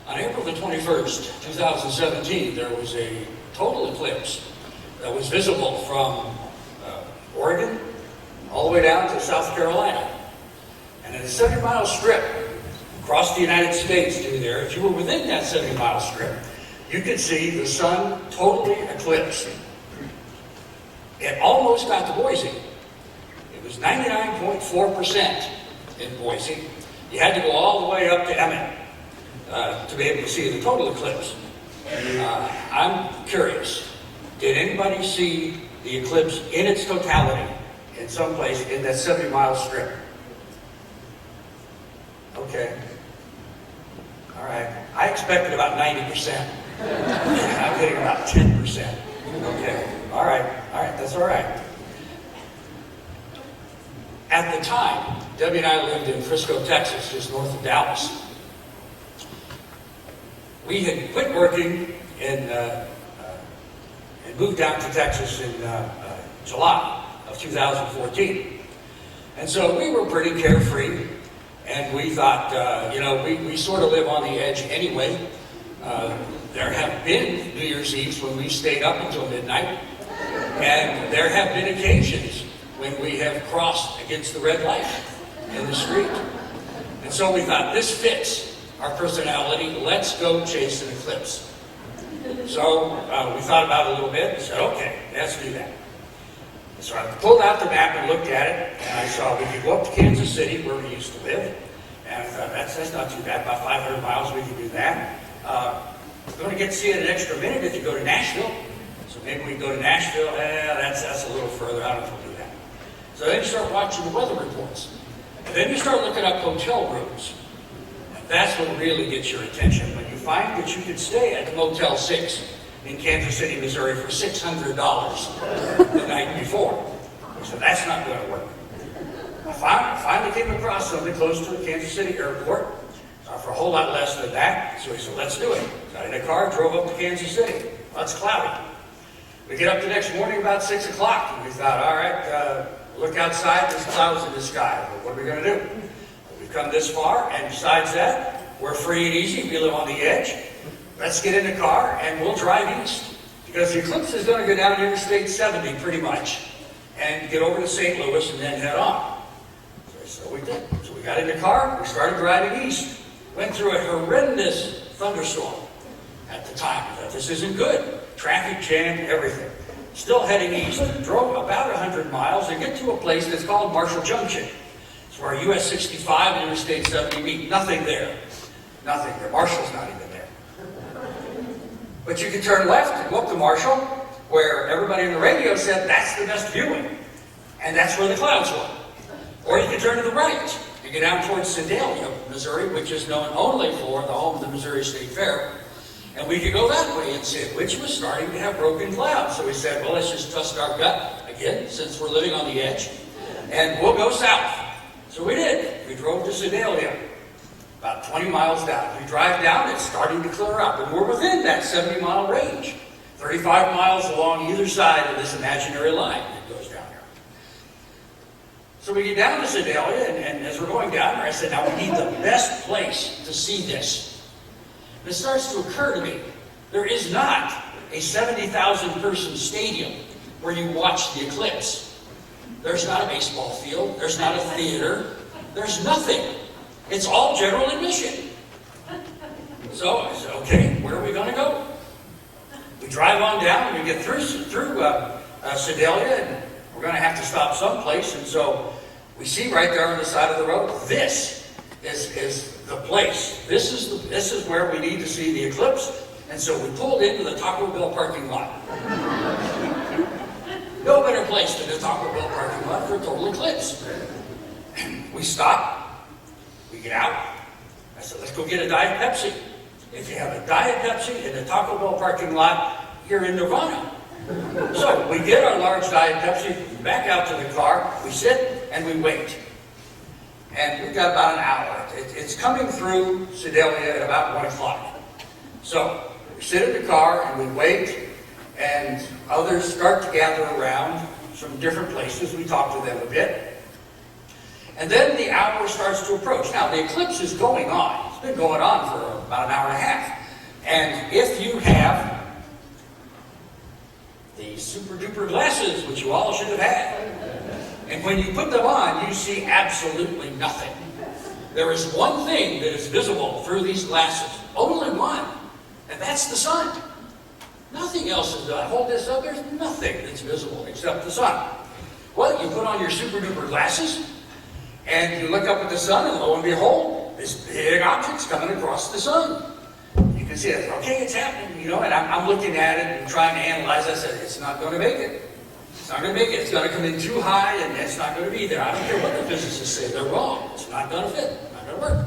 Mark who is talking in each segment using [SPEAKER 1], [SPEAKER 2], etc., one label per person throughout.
[SPEAKER 1] On April the 21st, 2017, there was a total eclipse that was visible from Oregon all the way down to South Carolina. And in a 70-mile strip across the United States through there, if you were within that 70-mile strip, you could see the sun totally eclipsed. It almost got to Boise. It was 99.4% in Boise. You had to go all the way up to Emmett to be able to see the total eclipse. I'm curious, did anybody see the eclipse in its totality in some place in that 70-mile strip? Okay. All right. I expected about 90%. I'm getting about 10%. Okay. All right. All right. That's all right. At the time, Debbie and I lived in Frisco, Texas, just north of Dallas. We had quit working and moved down to Texas in July of 2014. And so we were pretty carefree, and we thought, we sort of live on the edge anyway. There have been New Year's Eves when we stayed up until midnight, and there have been occasions when we have crossed against the red light in the street. And so we thought, this fits our personality, let's go chase an eclipse. So we thought about it a little bit and said, okay, let's do that. So I pulled out the map and looked at it, and I saw we could go up to Kansas City, where we used to live, and I thought, that's not too bad, about 500 miles we could do that. We're going to get to see it an extra minute if you go to Nashville. So maybe we can go to Nashville. That's a little further. I don't know if we'll do that. So then you start watching the weather reports. And then you start looking up hotel rooms. And that's what really gets your attention. When you find that you could stay at Motel 6 in Kansas City, Missouri for $600 the night before. So that's not going to work. I finally came across something close to the Kansas City airport for a whole lot less than that. So we said, let's do it. Got in a car, drove up to Kansas City. Well, it's cloudy. We get up the next morning about 6 o'clock, and we thought, all right, look outside, there's clouds in the sky. Well, what are we going to do? We've come this far, and besides that, we're free and easy. We live on the edge. Let's get in the car, and we'll drive east. Because the eclipse is going to go down Interstate 70 pretty much, and get over to St. Louis and then head on. So we did. So we got in the car, we started driving east. Went through a horrendous thunderstorm at the time. I thought, this isn't good. Traffic jammed, everything. Still heading east, drove about 100 miles and get to a place that's called Marshall Junction. It's where US 65 and Interstate 70 meet. Nothing there. Nothing there. Marshall's not even there. But you can turn left and go up to Marshall, where everybody on the radio said that's the best viewing. And that's where the clouds were. Or you can turn to the right. You get down towards Sedalia, Missouri, which is known only for the home of the Missouri State Fair. And we could go that way instead, which was starting to have broken clouds. So we said, well, let's just trust our gut again, since we're living on the edge, and we'll go south. So we did. We drove to Sedalia, about 20 miles down. We drive down, it's starting to clear up, and we're within that 70-mile range, 35 miles along either side of this imaginary line that goes down here. So we get down to Sedalia, and as we're going down there, I said, now we need the best place to see this. And it starts to occur to me, there is not a 70,000-person stadium where you watch the eclipse. There's not a baseball field. There's not a theater. There's nothing. It's all general admission. So I said, okay, where are we going to go? We drive on down, and we get through Sedalia, and we're going to have to stop someplace. And so we see right there on the side of the road, this is the place. This is where we need to see the eclipse. And so we pulled into the Taco Bell parking lot. No better place than the Taco Bell parking lot for a total eclipse. We stop. We get out. I said, let's go get a Diet Pepsi. If you have a Diet Pepsi in the Taco Bell parking lot, you're in nirvana. So we get our large Diet Pepsi, back out to the car, we sit, and we wait. And we've got about an hour. It's coming through Sedalia at about 1 o'clock. So we sit in the car and we wait, and others start to gather around from different places. We talk to them a bit. And then the hour starts to approach. Now, the eclipse is going on. It's been going on for about an hour and a half. And if you have the super duper glasses, which you all should have had, and when you put them on, you see absolutely nothing. There is one thing that is visible through these glasses. Only one. And that's the sun. Nothing else is done. Hold this up, there's nothing that's visible except the sun. Well, you put on your super duper glasses, and you look up at the sun, and lo and behold, this big object's coming across the sun. You can see it. Okay, it's happening, you know, and I'm looking at it and trying to analyze it. I said, it's not going to make it. It's not going to make it. It's going to come in too high, and it's not going to be there. I don't care what the physicists say. They're wrong. It's not going to fit. It's not going to work.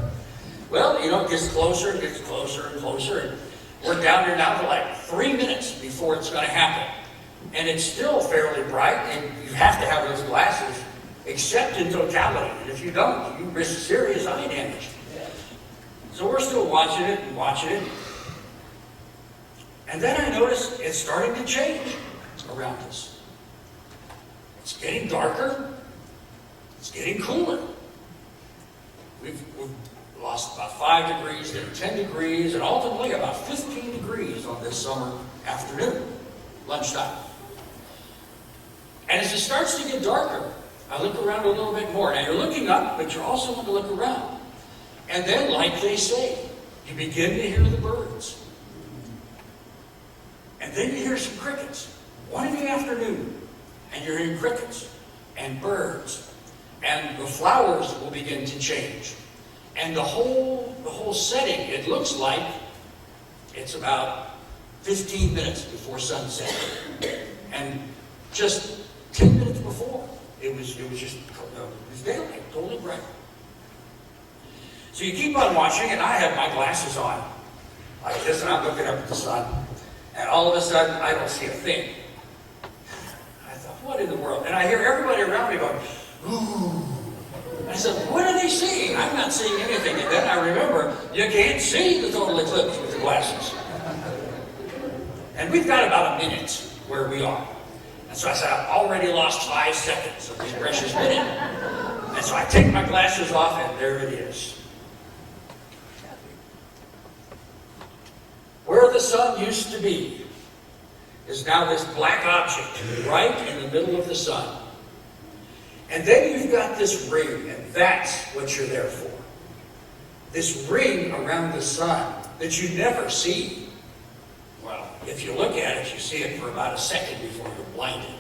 [SPEAKER 1] Well, you know, it gets closer and gets closer and closer. And we're down here now for like 3 minutes before it's going to happen. And it's still fairly bright, and you have to have those glasses, except in totality. And if you don't, you risk serious eye damage. So we're still watching it and watching it. And then I noticed it's starting to change around us. It's getting darker. It's getting cooler. We've lost about 5 degrees, then 10 degrees, and ultimately about 15 degrees on this summer afternoon, lunchtime. And as it starts to get darker, I look around a little bit more. Now you're looking up, but you're also going to look around. And then, like they say, you begin to hear the birds. And then you hear some crickets. 1 in the afternoon, and you're hearing crickets and birds. And the flowers will begin to change. And the whole setting, it looks like it's about 15 minutes before sunset. And just 10 minutes before, it was daylight, totally bright. So you keep on watching, and I have my glasses on, like this, and I'm looking up at the sun. And all of a sudden, I don't see a thing. I thought, what in the world? And I hear everybody around me going, ooh. I said, what are they seeing? I'm not seeing anything. And then I remember, you can't see the total eclipse with the glasses. And we've got about a minute where we are. And so I said, I've already lost 5 seconds of this precious minute. And so I take my glasses off, and there it is. Where the sun used to be is now this black object right in the middle of the sun. And then you've got this ring, and that's what you're there for. This ring around the sun that you never see. Well, if you look at it, you see it for about a second before you're blinded.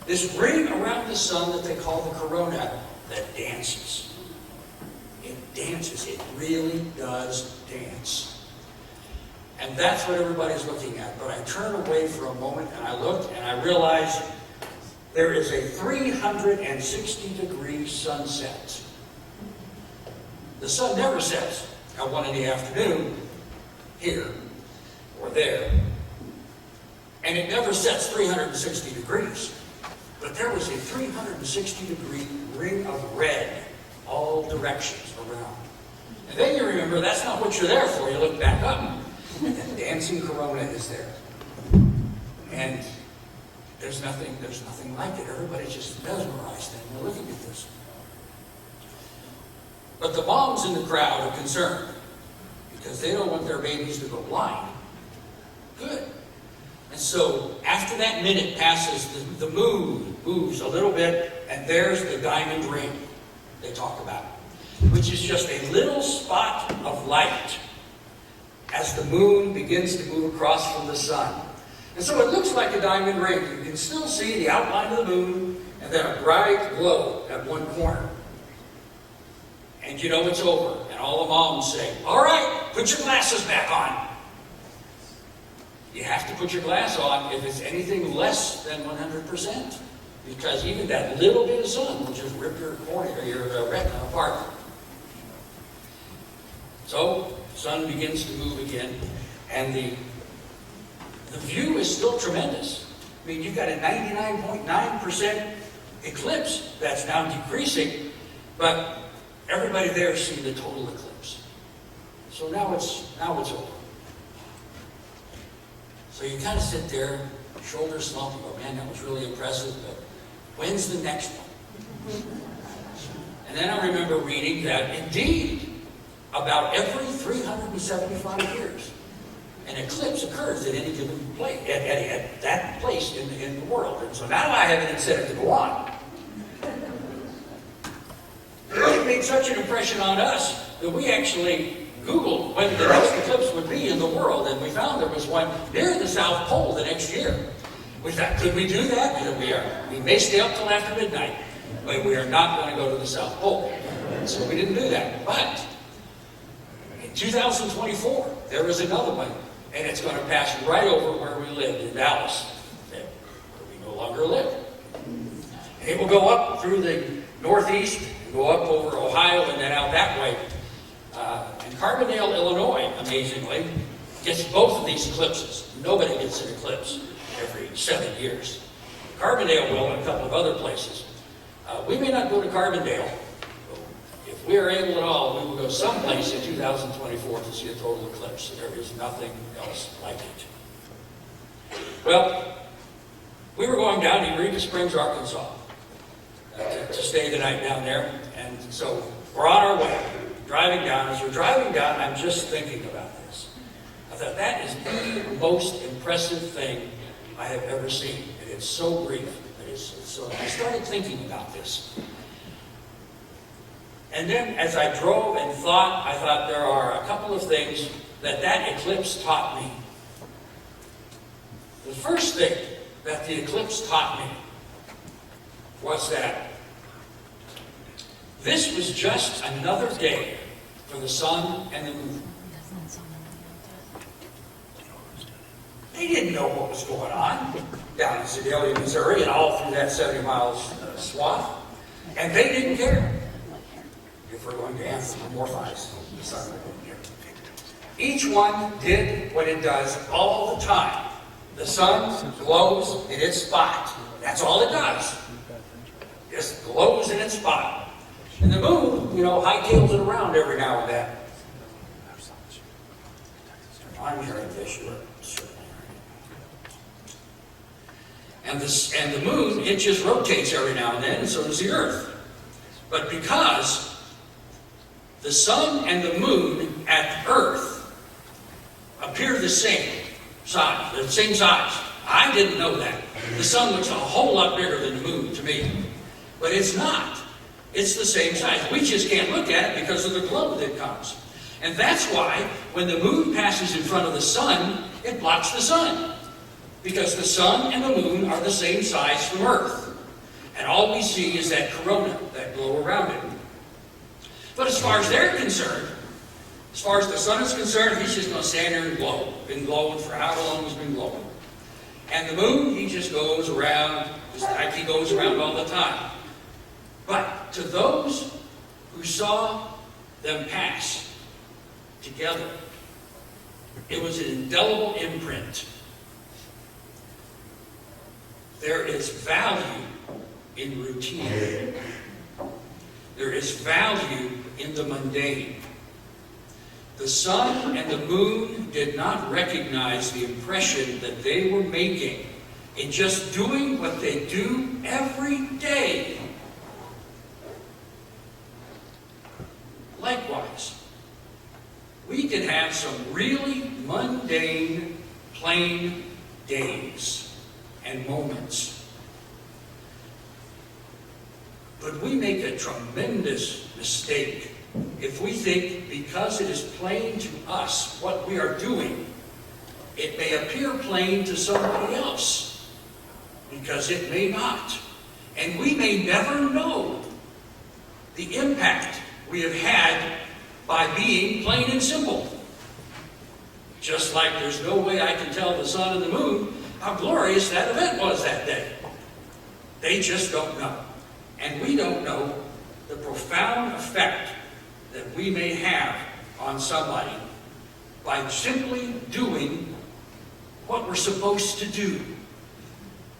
[SPEAKER 1] This ring around the sun that they call the corona that dances. It dances. It really does dance. And that's what everybody's looking at. But I turn away for a moment, and I looked, and I realized there is a 360-degree sunset. The sun never sets at 1 in the afternoon, here or there. And it never sets 360 degrees. But there was a 360-degree ring of red, all directions around. And then you remember, that's not what you're there for. You look back up, and the dancing corona is there. And there's nothing like it. Everybody's just mesmerized and they're looking at this. But the moms in the crowd are concerned because they don't want their babies to go blind. Good. And so after that minute passes, the moon moves a little bit, and there's the diamond ring they talk about, which is just a little spot of light as the moon begins to move across from the sun. And so it looks like a diamond ring. You can still see the outline of the moon, and then a bright glow at one corner. And you know it's over. And all the moms say, all right, put your glasses back on. You have to put your glass on if it's anything less than 100%. Because even that little bit of sun will just rip your cornea or your retina apart. So the sun begins to move again, and the view is still tremendous. I mean, you've got a 99.9% eclipse that's now decreasing, but everybody there is seeing the total eclipse. So now it's over. So you kind of sit there, shoulders slumped, and go, man, that was really impressive, but when's the next one? And then I remember reading that indeed, about every 375 years, an eclipse occurs at any given place, at that place in the world. And so now I have an incentive to go on. It made such an impression on us that we actually Googled when the next eclipse would be in the world, and we found there was one near the South Pole the next year. We thought, could we do that? We may stay up till after midnight, but we are not going to go to the South Pole. So we didn't do that. But in 2024, there is another one, and it's going to pass right over where we lived in Dallas, where we no longer live. And it will go up through the Northeast, go up over Ohio, and then out that way. And Carbondale, Illinois, amazingly, gets both of these eclipses. Nobody gets an eclipse every 7 years. Carbondale will, and a couple of other places. We may not go to Carbondale. If we are able at all, we will go someplace in 2024 to see a total eclipse. There is nothing else like it. Well, we were going down to Eureka Springs, Arkansas, to stay the night down there. And so we're on our way, driving down. As we're driving down, I'm just thinking about this. I thought, that is the most impressive thing I have ever seen. And it's so brief. So I started thinking about this. And then as I drove and thought, I thought there are a couple of things that eclipse taught me. The first thing that the eclipse taught me was that this was just another day for the sun and the moon. They didn't know what was going on down in Sedalia, Missouri, and all through that 70 miles swath. And they didn't care. If we're going to anthropomorphize the sun. Each one did what it does all the time. The sun glows in its spot. That's all it does. Just glows in its spot. And the moon, hightails it around every now and then. I'm hearing this, you're certainly hearing it. And the moon, it just rotates every now and then, and so does the earth. But because the sun and the moon at Earth appear the same size. They're the same size. I didn't know that. The sun looks a whole lot bigger than the moon to me. But it's not. It's the same size. We just can't look at it because of the glow that comes. And that's why when the moon passes in front of the sun, it blocks the sun. Because the sun and the moon are the same size from Earth. And all we see is that corona, that glow around it. But as far as they're concerned, as far as the sun is concerned, he's just going to stand there and glow. Been glowing for however long he's been glowing. And the moon, he just goes around, just like he goes around all the time. But to those who saw them pass together, it was an indelible imprint. There is value in routine. There is value in the mundane. The sun and the moon did not recognize the impression that they were making in just doing what they do every day. Likewise, we can have some really mundane, plain days and moments. But we make a tremendous mistake if we think because it is plain to us what we are doing, it may appear plain to somebody else, because it may not. And we may never know the impact we have had by being plain and simple. Just like there's no way I can tell the sun and the moon how glorious that event was that day. They just don't know. And we don't know the profound effect that we may have on somebody by simply doing what we're supposed to do.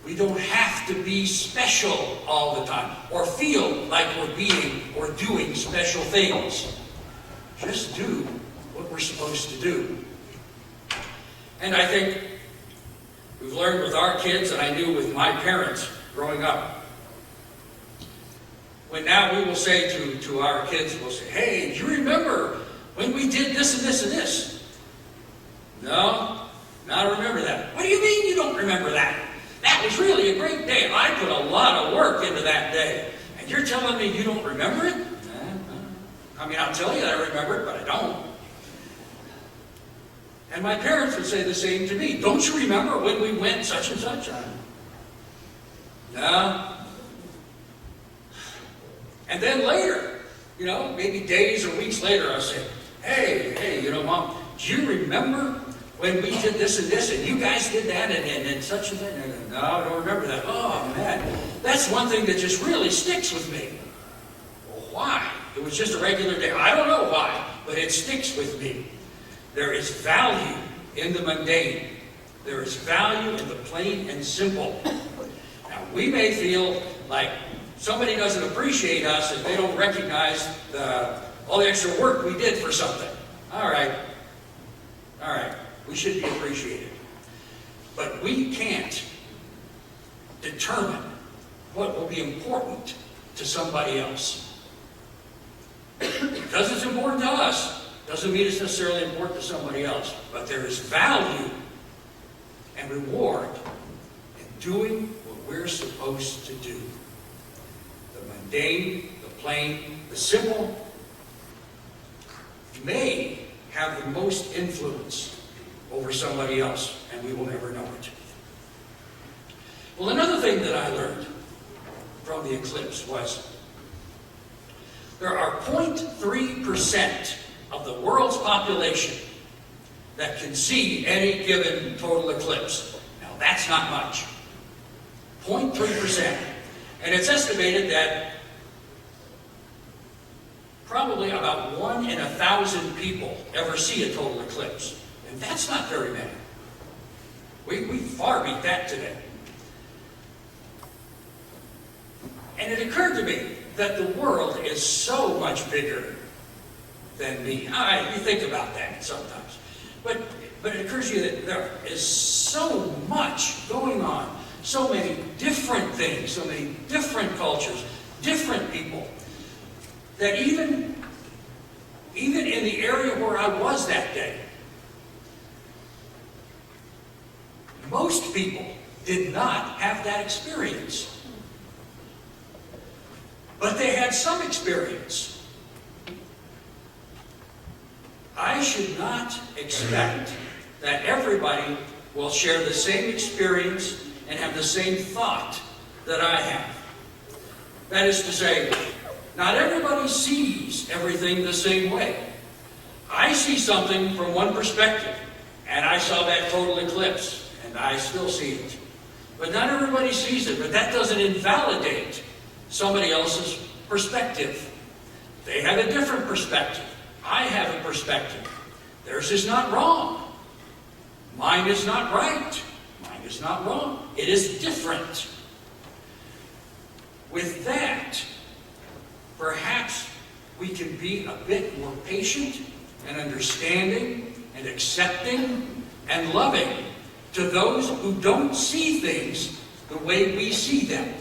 [SPEAKER 1] We don't have to be special all the time or feel like we're being or doing special things. Just do what we're supposed to do. And I think we've learned with our kids, and I knew with my parents growing up, when now we will say to our kids, we'll say, hey, do you remember when we did this and this and this? No, I don't remember that. What do you mean you don't remember that? That was really a great day. I put a lot of work into that day. And you're telling me you don't remember it? I mean, I'll tell you that I remember it, but I don't. And my parents would say the same to me. Don't you remember when we went such and such? No. And then later, maybe days or weeks later, I'll say, hey, Mom, do you remember when we did this and this, and you guys did that, and such and that? No, I don't remember that. Oh, man, that's one thing that just really sticks with me. Well, why? It was just a regular day. I don't know why, but it sticks with me. There is value in the mundane. There is value in the plain and simple. Now, we may feel like somebody doesn't appreciate us if they don't recognize all the extra work we did for something. All right. We should be appreciated. But we can't determine what will be important to somebody else. Because it's important to us, doesn't mean it's necessarily important to somebody else. But there is value and reward in doing what we're supposed to do. The mundane, the plain, the simple may have the most influence over somebody else, and we will never know it. Well, another thing that I learned from the eclipse was there are 0.3% of the world's population that can see any given total eclipse. Now, that's not much. 0.3%. And it's estimated that probably about 1 in 1,000 people ever see a total eclipse. And that's not very many. We far beat that today. And it occurred to me that the world is so much bigger than me. You think about that sometimes. But it occurs to you that there is so much going on. So many different things, so many different cultures, different people, that even in the area where I was that day, most people did not have that experience. But they had some experience. I should not expect that everybody will share the same experience and have the same thought that I have. That is to say, not everybody sees everything the same way. I see something from one perspective, and I saw that total eclipse, and I still see it. But not everybody sees it, but that doesn't invalidate somebody else's perspective. They have a different perspective. I have a perspective. Theirs is not wrong. Mine is not right. Mine is not wrong. It is different. With that, perhaps we can be a bit more patient and understanding and accepting and loving to those who don't see things the way we see them.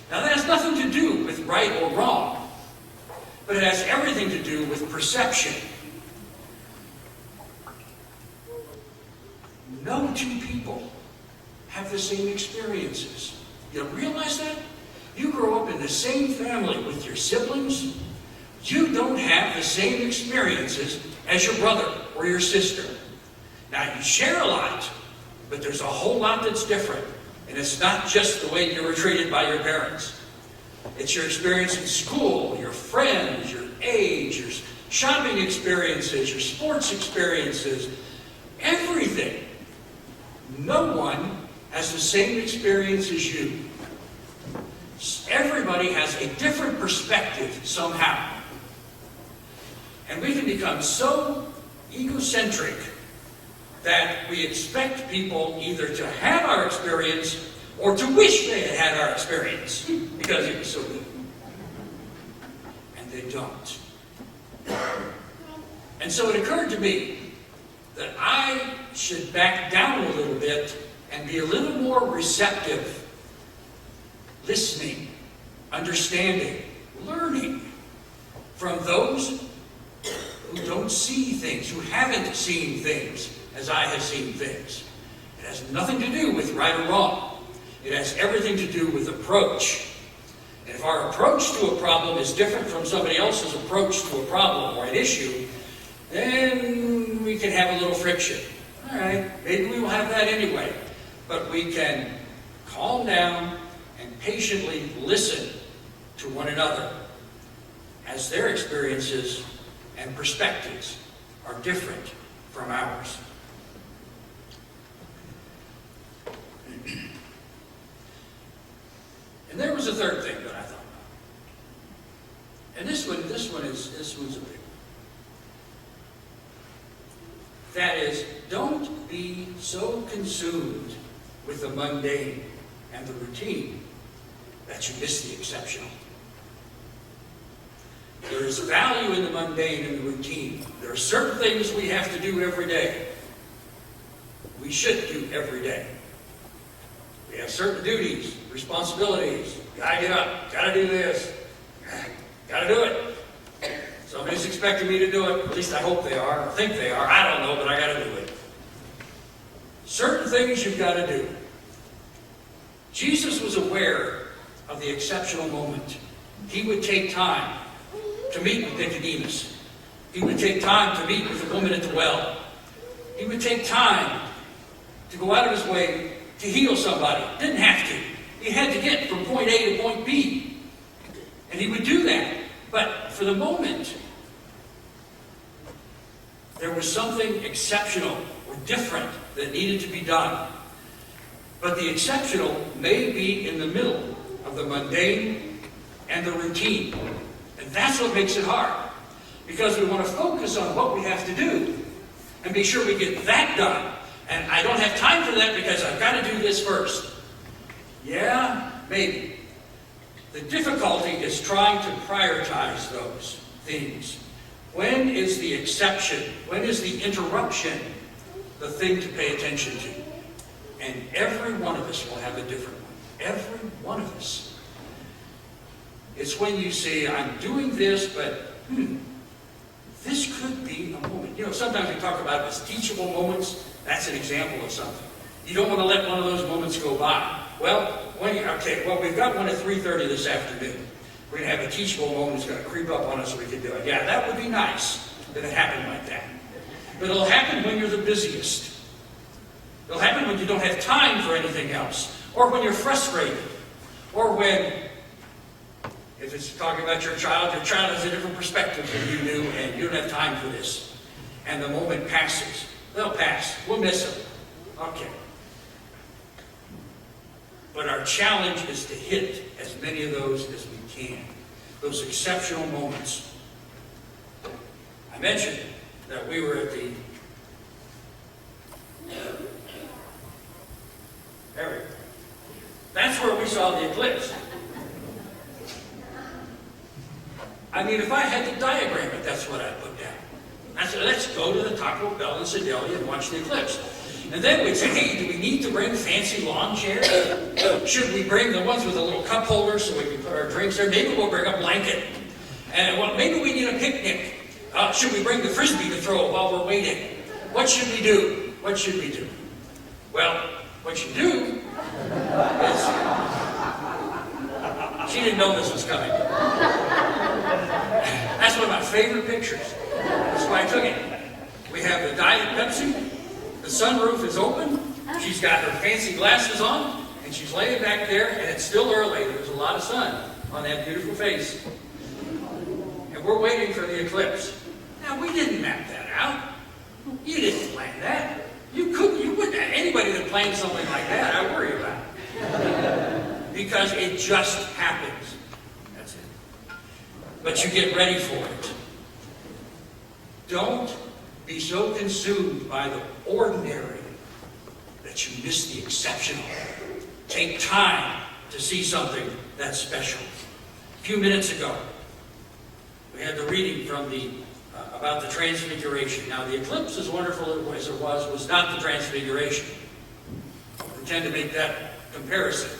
[SPEAKER 1] Now, that has nothing to do with right or wrong, but it has everything to do with perception. No two people have the same experiences. You realize that? You grow up in the same family with your siblings. You don't have the same experiences as your brother or your sister. Now, you share a lot, but there's a whole lot that's different. And it's not just the way you were treated by your parents. It's your experience in school, your friends, your age, your shopping experiences, your sports experiences, everything. No one has the same experience as you. Everybody has a different perspective somehow. And we can become so egocentric that we expect people either to have our experience or to wish they had had our experience because it was so good. And they don't. And so it occurred to me that I should back down a little bit and be a little more receptive, listening, understanding, from those who don't see things, who haven't seen things as I have seen things. It has nothing to do with right or wrong. It has everything to do with approach. And if our approach to a problem is different from somebody else's approach to a problem or an issue, then we can have a little friction. All right, maybe we will have that anyway. But we can calm down and patiently listen to one another as their experiences and perspectives are different from ours. And there was a third thing that I thought about. And this one's a big one. That is, don't be so consumed with the mundane and the routine that you miss the exceptional. There is value in the mundane and the routine. There are certain things we have to do every day. We should do every day. We have certain duties, responsibilities. Gotta get up, gotta do this, gotta do it. Somebody's expecting me to do it. At least I hope they are, or think they are. I don't know, but I gotta do it. Certain things you've got to do. Jesus was aware of the exceptional moment. He would take time to meet with Nicodemus. He would take time to meet with the woman at the well. He would take time to go out of his way to heal somebody. Didn't have to. He had to get from point A to point B. And he would do that. But for the moment, there was something exceptional or different that needed to be done. But the exceptional may be in the middle of the mundane and the routine. And that's what makes it hard. Because we want to focus on what we have to do and be sure we get that done. And I don't have time for that because I've got to do this first. Yeah, maybe. The difficulty is trying to prioritize those things. When is the exception? When is the interruption the thing to pay attention to? And every one of us will have a different one. Every one of us. It's when you say, I'm doing this, but this could be a moment. You know, sometimes we talk about it as teachable moments. That's an example of something. You don't want to let one of those moments go by. Well, we've got one at 3:30 this afternoon. We're going to have a teachable moment that's going to creep up on us so we can do it. Yeah, that would be nice if it happened like that. But it'll happen when you're the busiest. It'll happen when you don't have time for anything else. Or when you're frustrated. Or when, if it's talking about your child has a different perspective than you do, and you don't have time for this. And the moment passes. They'll pass. We'll miss them. Okay. But our challenge is to hit as many of those as we can. Those exceptional moments. I mentioned that we were at the... There we go. That's where we saw the eclipse. I mean, if I had to diagram it, that's what I'd put down. I said, let's go to the Taco Bell in Sedalia and watch the eclipse. And then we'd say, hey, do we need to bring fancy lawn chairs? Should we bring the ones with a little cup holder so we can put our drinks there? Maybe we'll bring a blanket. And maybe we need a picnic. Should we bring the Frisbee to throw while we're waiting? What should we do? What should we do? Well, what you do is... She didn't know this was coming. That's one of my favorite pictures. That's why I took it. We have the Diet Pepsi. The sunroof is open. She's got her fancy glasses on, and she's laying back there, and it's still early. There's a lot of sun on that beautiful face. And we're waiting for the eclipse. Now, we didn't map that out. You didn't plan that. You wouldn't have anybody that planned something like that. I worry about it. Because it just happens. That's it. But you get ready for it. Don't be so consumed by the ordinary that you miss the exceptional. Take time to see something that's special. A few minutes ago, we had the reading from about the Transfiguration. Now, the eclipse, as wonderful as it was not the Transfiguration. We tend to make that comparison.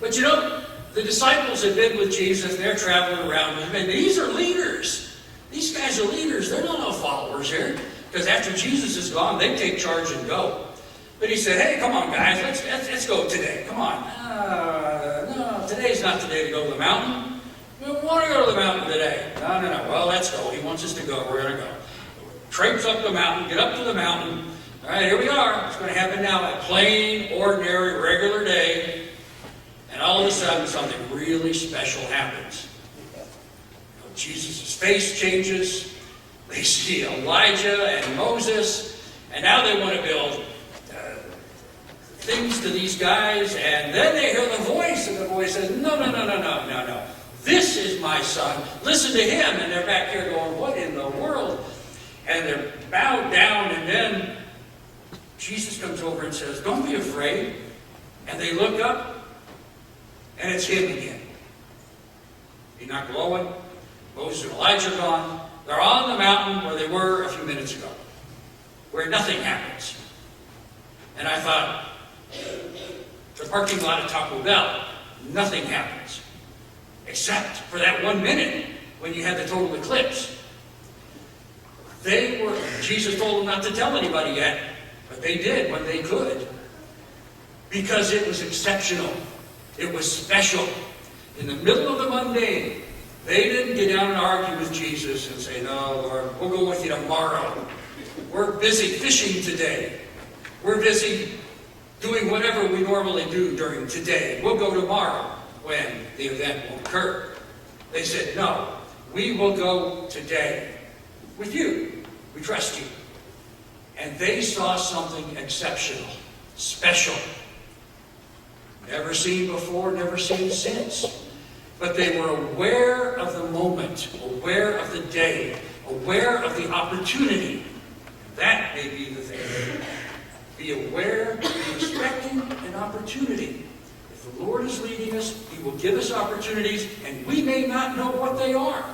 [SPEAKER 1] But you know, the disciples had been with Jesus. They're traveling around with him. And these are leaders. These guys are leaders. They're not all followers here. Because after Jesus is gone, they take charge and go. But he said, hey, come on, guys. Let's go today. Come on. No, today's not the day to go to the mountain. We don't want to go to the mountain today. No. Well, let's go. He wants us to go. We're going to go. Traipse up the mountain. Get up to the mountain. All right, here we are. It's going to happen now. A plain, ordinary, regular day. And all of a sudden, something really special happens. Jesus' face changes. They see Elijah and Moses. And now they want to build things to these guys. And then they hear the voice. And the voice says, no. This is my son. Listen to him. And they're back here going, what in the world? And they're bowed down. And then Jesus comes over and says, don't be afraid. And they look up, and it's him again. He's not glowing. Moses and Elijah are gone. They're on the mountain where they were a few minutes ago, where nothing happens. And I thought, the parking lot of Taco Bell, nothing happens. Except for that 1 minute when you had the total eclipse. Jesus told them not to tell anybody yet. But they did when they could, because it was exceptional. It was special. In the middle of the mundane, they didn't get down and argue with Jesus and say, no, Lord, we'll go with you tomorrow. We're busy fishing today. We're busy doing whatever we normally do during today. We'll go tomorrow when the event will occur. They said, no, we will go today with you. We trust you. And they saw something exceptional, special. Never seen before, never seen since. But they were aware of the moment, aware of the day, aware of the opportunity. That may be the thing. Be aware, be expecting an opportunity. If the Lord is leading us, He will give us opportunities, and we may not know what they are.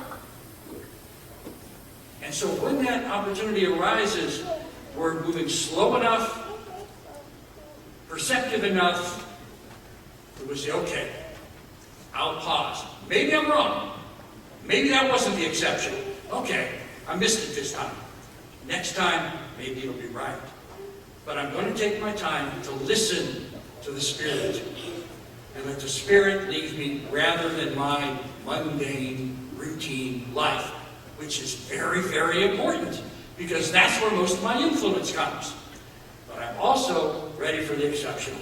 [SPEAKER 1] And so when that opportunity arises, we're moving slow enough, perceptive enough, that we say, okay, I'll pause. Maybe I'm wrong. Maybe that wasn't the exception. Okay, I missed it this time. Next time, maybe it'll be right. But I'm going to take my time to listen to the Spirit and let the Spirit lead me rather than my mundane, routine life, which is very, very important, because that's where most of my influence comes. But I'm also ready for the exceptional.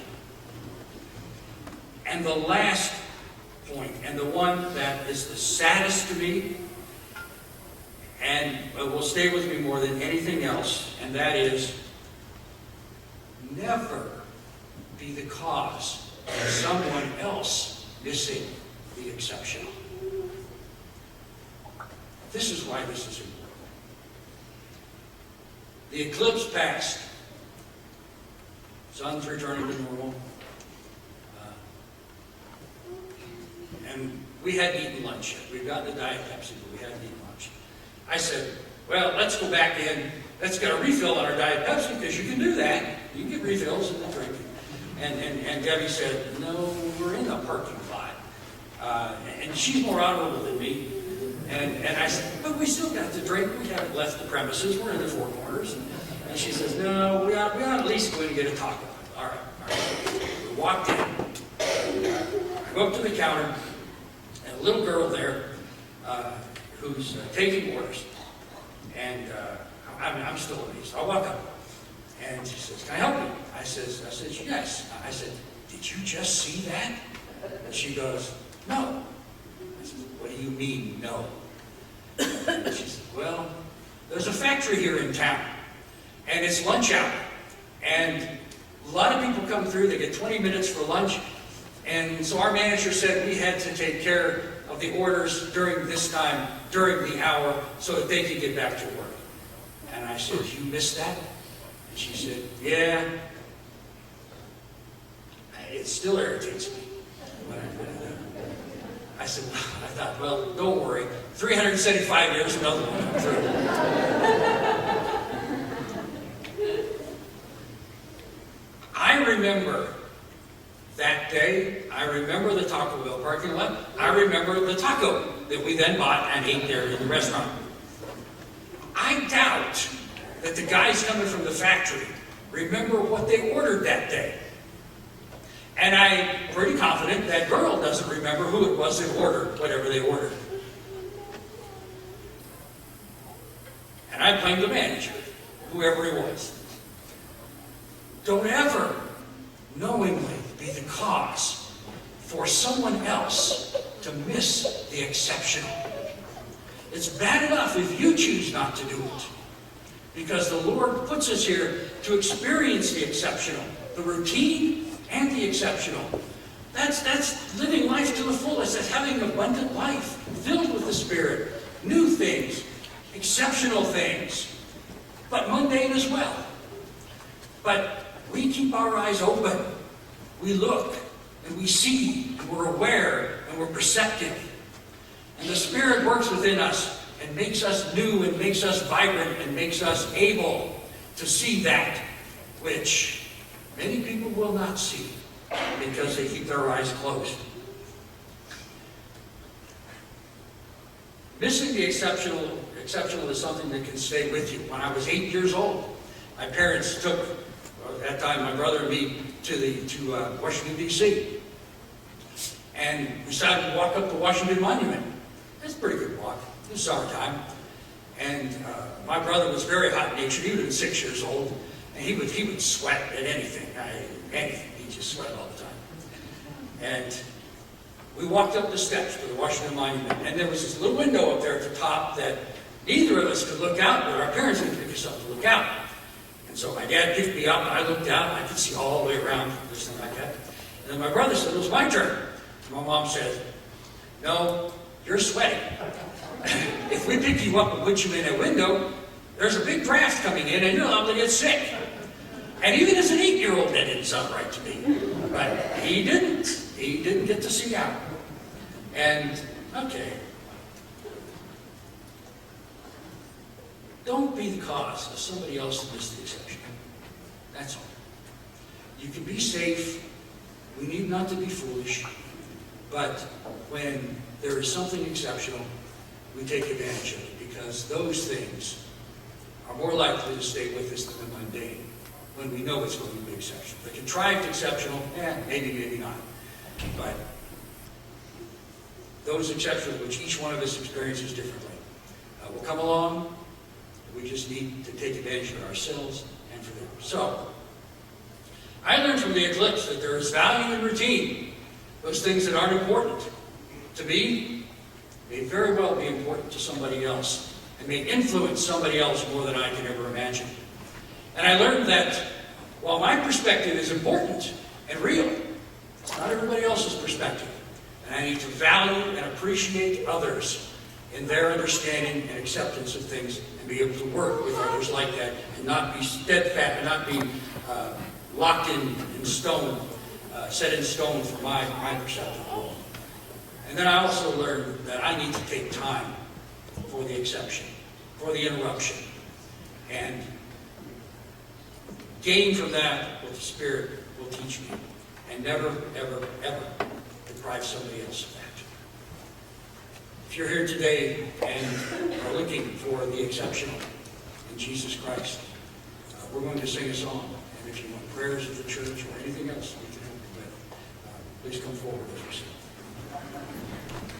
[SPEAKER 1] And the last point, and the one that is the saddest to me, and will stay with me more than anything else, and that is, never be the cause of someone else missing the exceptional. This is why this is important. The eclipse passed. Sun's returning to normal. And we hadn't eaten lunch yet. We'd gotten the Diet Pepsi, but we hadn't eaten lunch. I said, well, let's go back in. Let's get a refill on our Diet Pepsi, because you can do that. You can get refills and drink. And Debbie said, no, we're in the parking lot. And she's more honorable than me. And I said, but we still got to drink. We haven't left the premises. We're in the Four Corners. And she says, no, we ought at least go in and get a taco. All right. We walked in. I go up to the counter, and a little girl there who's taking orders. And I'm still amazed. I walk up, and she says, can I help you? I said, yes. I said, did you just see that? And she goes, no. I said, what do you mean, no? And she said, well, there's a factory here in town, and it's lunch hour. And a lot of people come through, they get 20 minutes for lunch, and so our manager said we had to take care of the orders during this time, during the hour, so that they could get back to work. And I said, you missed that? And she said, yeah. It still irritates me. I said, I thought, well, don't worry. 375 years, another one come through. I remember that day, I remember the Taco Bell parking lot. I remember the taco that we then bought and ate there in the restaurant. I doubt that the guys coming from the factory remember what they ordered that day. And I'm pretty confident that girl doesn't remember who it was that ordered whatever they ordered. And I blame the manager, whoever he was. Don't ever knowingly be the cause for someone else to miss the exceptional. It's bad enough if you choose not to do it, because the Lord puts us here to experience the exceptional, the routine and the exceptional. That's living life to the fullest. That's having an abundant life filled with the Spirit, new things, exceptional things, but mundane as well. But we keep our eyes open. We look and we see and we're aware and we're perceptive. And the Spirit works within us and makes us new and makes us vibrant and makes us able to see that which many people will not see because they keep their eyes closed. Missing the exceptional is something that can stay with you. When I was 8 years old, my parents took, at that time, my brother and me to Washington, D.C. And we decided to walk up to Washington Monument. It's a pretty good walk. It was summertime. And my brother was very hot-natured. He was 6 years old. And he would sweat at anything. Anything. He just sweat all the time. And we walked up the steps to the Washington Monument. And there was this little window up there at the top that neither of us could look out, but our parents could pick us up to look out. And so my dad picked me up, and I looked out, and I could see all the way around, this thing like that. And then my brother said, it was my turn. And my mom said, no, you're sweating. If we pick you up and put you in a window, there's a big draft coming in, and you're liable to get sick. And even as an 8-year-old, that didn't sound right to me. But he didn't. He didn't get to see out. And, okay. Don't be the cause of somebody else to miss the exception. That's all. You can be safe. We need not to be foolish. But when there is something exceptional, we take advantage of it, because those things are more likely to stay with us than the mundane, when we know it's going to be exceptional. The contrived exceptional, maybe, maybe not. But those exceptions which each one of us experiences differently will come along. We just need to take advantage of ourselves and for them. So, I learned from the Eclipse that there is value in routine. Those things that aren't important to me may very well be important to somebody else, and may influence somebody else more than I can ever imagine. And I learned that while my perspective is important and real, it's not everybody else's perspective. And I need to value and appreciate others in their understanding and acceptance of things, and be able to work with others like that, and not be steadfast, and not be locked in stone, set in stone for my perceptive role. And then I also learned that I need to take time for the exception, for the interruption, and gain from that what the Spirit will teach me, and never, ever, ever deprive somebody else of that. If you're here today and are looking for the exceptional in Jesus Christ, we're going to sing a song. And if you want prayers at the church or anything else we can help you with, please come forward as we sing.